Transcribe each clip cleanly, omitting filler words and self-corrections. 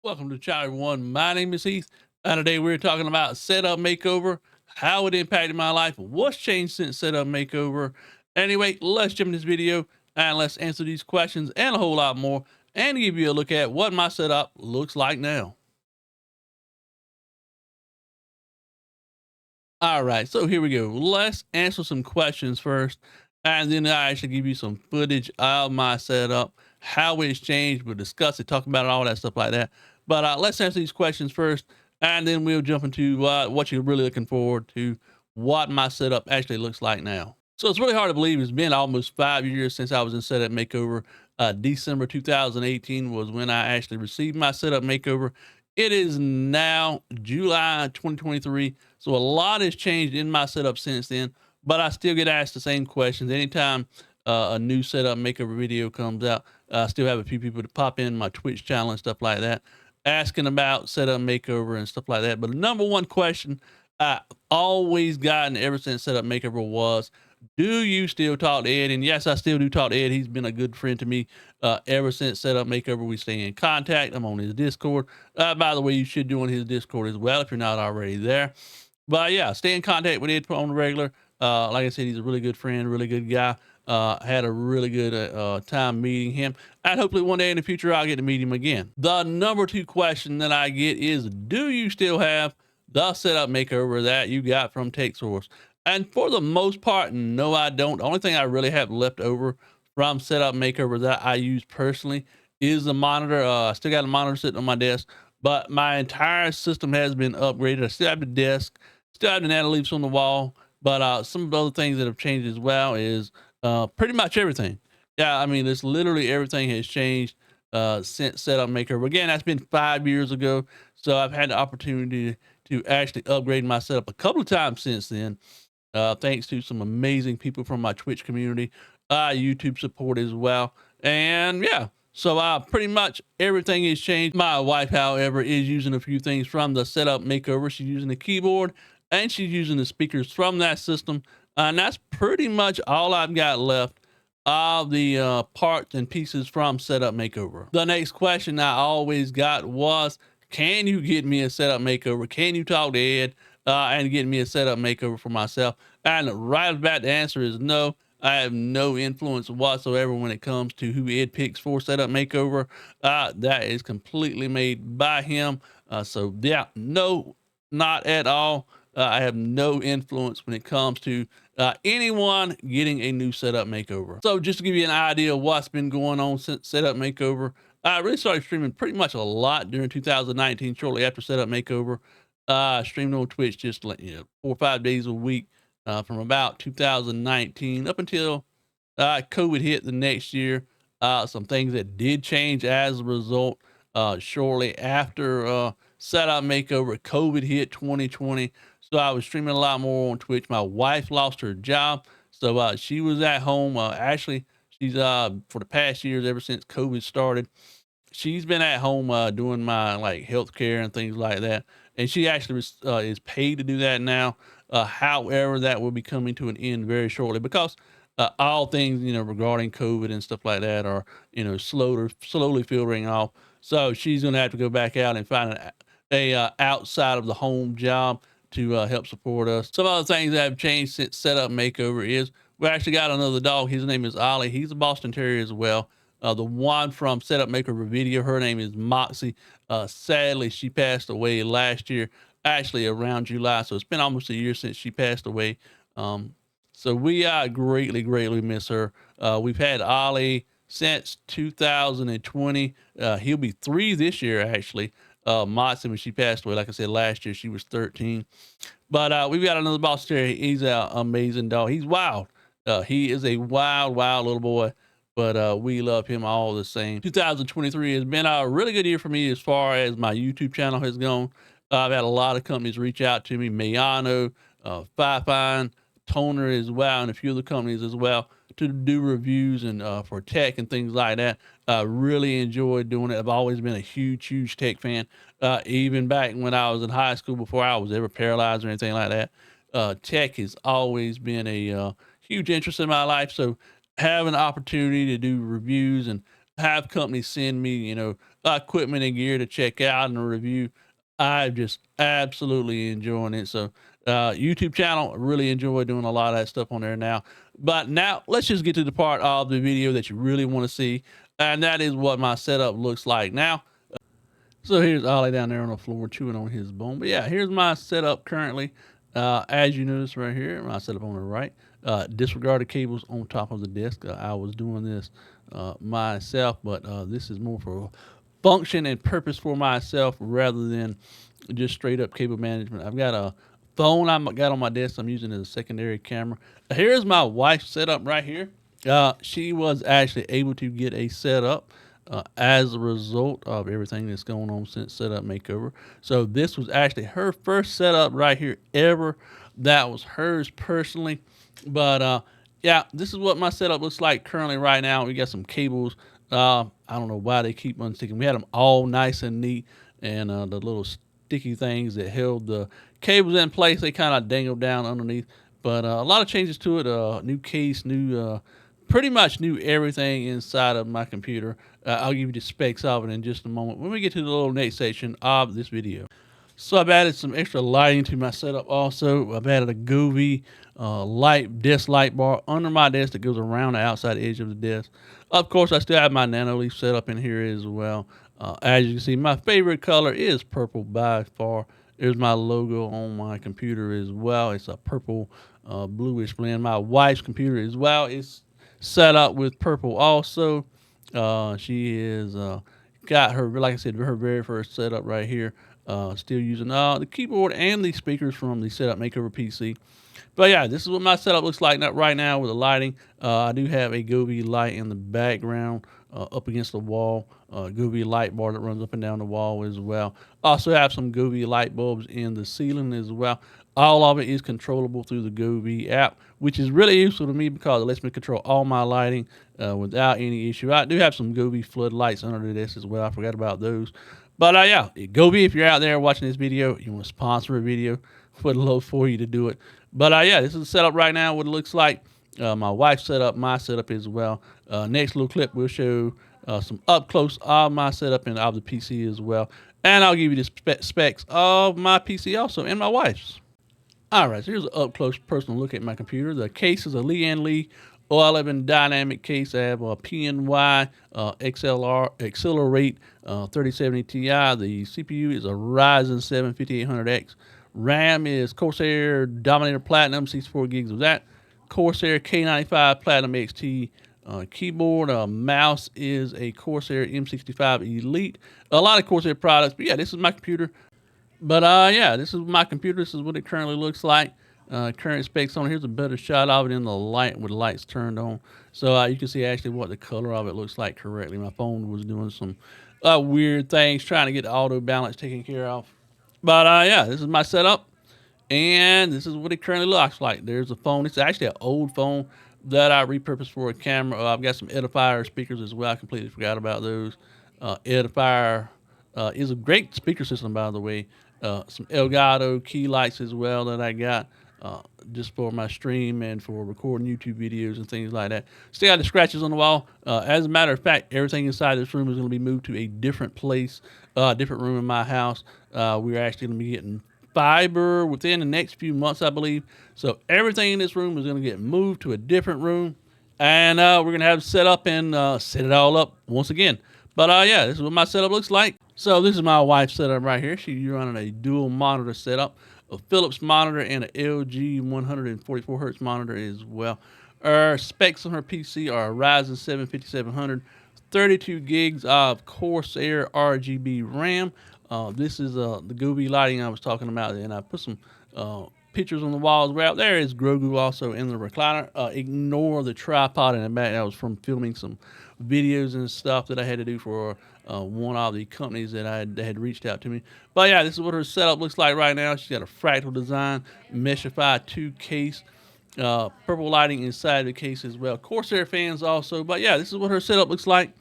Welcome to the channel, everyone. My name is Heath, and today we're talking about setup makeover, how it impacted my life, what's changed since setup makeover. Anyway, let's jump in this video and let's answer these questions and a whole lot more, and give you a look at what my setup looks like now. All right, so here we go. Let's answer some questions first, and then I actually give you some footage of my setup, how it's changed. We'll discuss it, talk about it, all that stuff like that. But let's answer these questions first, and then we'll jump into what you're really looking forward to, what my setup actually looks like now. So it's really hard to believe it's been almost 5 years since I was in setup makeover. December 2018 was when I actually received my setup makeover. It is now July 2023. So a lot has changed in my setup since then, but I still get asked the same questions anytime a new setup makeover video comes out. I still have a few people to pop in my Twitch channel and stuff like that, asking about setup makeover and stuff like that. But the number one question I always gotten ever since setup makeover was, do you still talk to Ed? And yes, I still do talk to Ed. He's been a good friend to me ever since setup makeover. We stay in contact. I'm on his Discord. By the way, you should join his Discord as well if you're not already there. But yeah, stay in contact with Ed on the regular. Like I said, he's a really good friend, really good guy. Had a really good time meeting him, and hopefully one day in the future I'll get to meet him again. The number two question that I get is, do you still have the setup makeover that you got from TechSource? And for the most part, no, I don't. The only thing I really have left over from setup makeover that I use personally is the monitor. I still got a monitor sitting on my desk, but my entire system has been upgraded. I still have the desk, still have the nano leaves on the wall, but some of the other things that have changed as well is pretty much everything. Yeah, I mean, it's literally everything has changed since setup makeover. Again, that's been 5 years ago, so I've had the opportunity to actually upgrade my setup a couple of times since then, thanks to some amazing people from my Twitch community, YouTube support as well. And yeah, so pretty much everything has changed. My wife, however, is using a few things from the setup makeover. She's using the keyboard and she's using the speakers from that system. And that's pretty much all I've got left of the parts and pieces from setup makeover. The next question I always got was, can you get me a setup makeover? Can you talk to Ed and get me a setup makeover for myself? And right off the bat, the answer is no. I have no influence whatsoever when it comes to who Ed picks for setup makeover. That is completely made by him. So yeah, no, not at all. I have no influence when it comes to anyone getting a new setup makeover. So just to give you an idea of what's been going on since setup makeover, I really started streaming pretty much a lot during 2019, shortly after setup makeover. Streamed on Twitch just like 4 or 5 days a week from about 2019 up until COVID hit the next year. Some things that did change as a result. Shortly after setup makeover, COVID hit 2020. So I was streaming a lot more on Twitch. My wife lost her job, so she was at home. Actually, she's for the past years, ever since COVID started, she's been at home doing my like health care and things like that. And she actually is paid to do that now. However, that will be coming to an end very shortly because all things regarding COVID and stuff like that are slowly filtering off. So she's going to have to go back out and find a outside of the home job to help support us. Some other things that have changed since setup makeover is we actually got another dog. His name is Ollie. He's a Boston Terrier as well. The one from setup makeover video, her name is Moxie. Sadly, she passed away last year, actually around July. So it's been almost a year since she passed away. So we greatly miss her. We've had Ollie since 2020. He'll be 3 this year, actually. Moxie, when she passed away, like I said, last year, she was 13. But we've got another Boston Terrier. He's an amazing dog. He's wild. He is a wild little boy, but we love him all the same. 2023 has been a really good year for me as far as my YouTube channel has gone. I've had a lot of companies reach out to me, Mayano, Fifine, Toner as well, and a few other companies as well to do reviews and for tech and things like that. I really enjoyed doing it. I've always been a huge tech fan. Even back when I was in high school, before I was ever paralyzed or anything like that, tech has always been a huge interest in my life. So having an opportunity to do reviews and have companies send me, equipment and gear to check out and review. I'm just absolutely enjoying it. So, YouTube channel, I really enjoy doing a lot of that stuff on there now. But now let's just get to the part of the video that you really want to see, and that is what my setup looks like now. So here's Ollie down there on the floor chewing on his bone. But yeah, here's my setup currently. As you notice right here, my setup on the right. Disregarded cables on top of the desk. I was doing this myself, but this is more for function and purpose for myself rather than just straight up cable management. I've got a phone I got on my desk I'm using as a secondary camera. Here's my wife's setup right here. She was actually able to get a setup as a result of everything that's going on since setup makeover. So this was actually her first setup right here ever. That was hers personally. But yeah, this is what my setup looks like currently right now. We got some cables. I don't know why they keep unsticking. We had them all nice and neat, and the little sticky things that held the cables in place, they kind of dangled down underneath. But a lot of changes to it. New case, new pretty much knew everything inside of my computer. I'll give you the specs of it in just a moment when we get to the little next section of this video. So I've added some extra lighting to my setup also. I've added a Govee desk light bar under my desk that goes around the outside edge of the desk. Of course, I still have my nano leaf set up in here as well. As you can see, my favorite color is purple by far. There's my logo on my computer as well. It's a purple bluish blend. My wife's computer as well is set up with purple also. She is got her, like I said, her very first setup right here. Still using the keyboard and the speakers from the Setup Makeover PC. But yeah, this is what my setup looks like right now with the lighting. I do have a Govee light in the background up against the wall. Govee light bar that runs up and down the wall as well. Also have some Govee light bulbs in the ceiling as well. All of it is controllable through the Govee app, which is really useful to me because it lets me control all my lighting without any issue. I do have some Govee floodlights under this as well. I forgot about those. But yeah, Govee, if you're out there watching this video, you want to sponsor a video, would love for you to do it. But yeah, this is the setup right now, what it looks like. My wife's setup, my setup as well. Next little clip, we'll show some up close of my setup and of the PC as well. And I'll give you the specs of my PC also and my wife's. All right, so here's an up close personal look at my computer. The case is a Lee O11 dynamic case. I have a PNY XLR Accelerate 3070 Ti. The CPU is a Ryzen 7 5800X. RAM is Corsair Dominator Platinum, 64 gigs of that. Corsair K95 Platinum XT. Keyboard, mouse is a Corsair M65 Elite. A lot of Corsair products, but yeah, this is my computer. But yeah, this is my computer. This is what it currently looks like. Current specs on. Here's a better shot of it in the light with the lights turned on. So you can see actually what the color of it looks like correctly. My phone was doing some weird things trying to get the auto balance taken care of. But yeah, this is my setup. And this is what it currently looks like. There's a phone. It's actually an old phone that I repurposed for a camera. I've got some Edifier speakers as well. I completely forgot about those. Edifier is a great speaker system, by the way. Some Elgato key lights as well that I got just for my stream and for recording YouTube videos and things like that. Still got the scratches on the wall. As a matter of fact, everything inside this room is going to be moved to a different place, different room in my house. We're actually going to be getting fiber within the next few months, I believe. So everything in this room is going to get moved to a different room. And we're going to have it set up and set it all up once again. But yeah, this is what my setup looks like. So this is my wife's setup right here. She's running a dual monitor setup, a Philips monitor and an LG 144 hertz monitor as well. Our specs on her PC are a Ryzen 7 5700, 32 gigs of Corsair RGB RAM. This is the Govee lighting I was talking about, and I put some pictures on the walls. Well, there is Grogu also in the recliner. Ignore the tripod in the back. That was from filming some videos and stuff that I had to do for one of the companies that had reached out to me. But yeah, this is what her setup looks like right now. She's got a fractal design, Meshify 2 case, purple lighting inside the case as well. Corsair fans also. But yeah, this is what her setup looks like.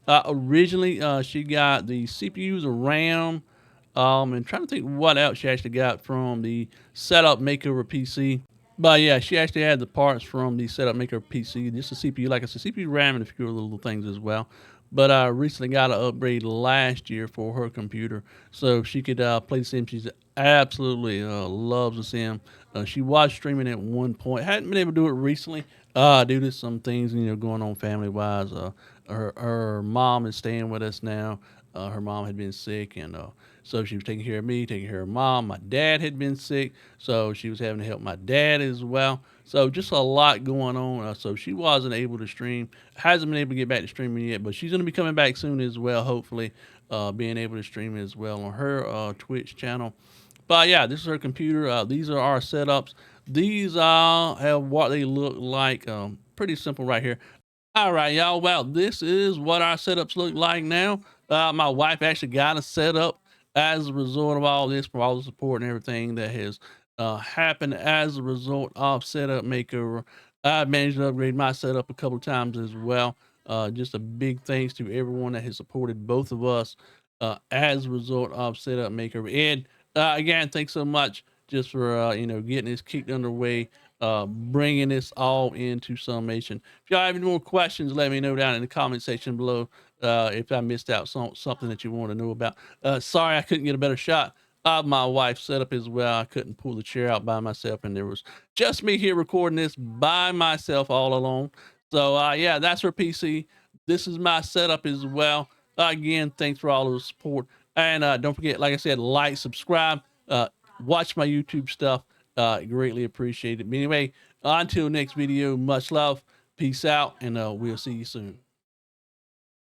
Originally, she got the CPUs, a RAM, and trying to think what else she actually got from the Setup Makeover PC. But yeah, she actually had the parts from the Setup Makeover PC. This is CPU, like I said, CPU, RAM, and a few other little things as well. but I recently got an upgrade last year for her computer so she could play the Sim. She's absolutely loves the Sim. She was streaming at one point, hadn't been able to do it recently due to some things going on family wise. Her mom is staying with us now. Her mom had been sick, and so she was taking care of me, taking care of mom. My dad had been sick, so she was having to help my dad as well. So just a lot going on. So she wasn't able to stream. Hasn't been able to get back to streaming yet, but she's going to be coming back soon as well. Hopefully, being able to stream as well on her Twitch channel. But yeah, this is her computer. These are our setups. These have what they look like. Pretty simple right here. All right, y'all. Well, this is what our setups look like now. My wife actually got us set up as a result of all this, for all the support and everything that has happened as a result of setup makeover. I managed to upgrade my setup a couple of times as well. Just a big thanks to everyone that has supported both of us as a result of setup makeover. And again, thanks so much just for getting this kicked underway, bringing this all into summation. If y'all have any more questions, let me know down in the comment section below. If I missed out something that you want to know about. Sorry I couldn't get a better shot of my wife's setup as well. I couldn't pull the chair out by myself, and there was just me here recording this by myself all alone. So yeah, that's her PC. This is my setup as well. Again, thanks for all of the support. And don't forget, like I said, like, subscribe, watch my YouTube stuff. Greatly appreciate it. But anyway, until next video, much love, peace out, and we'll see you soon.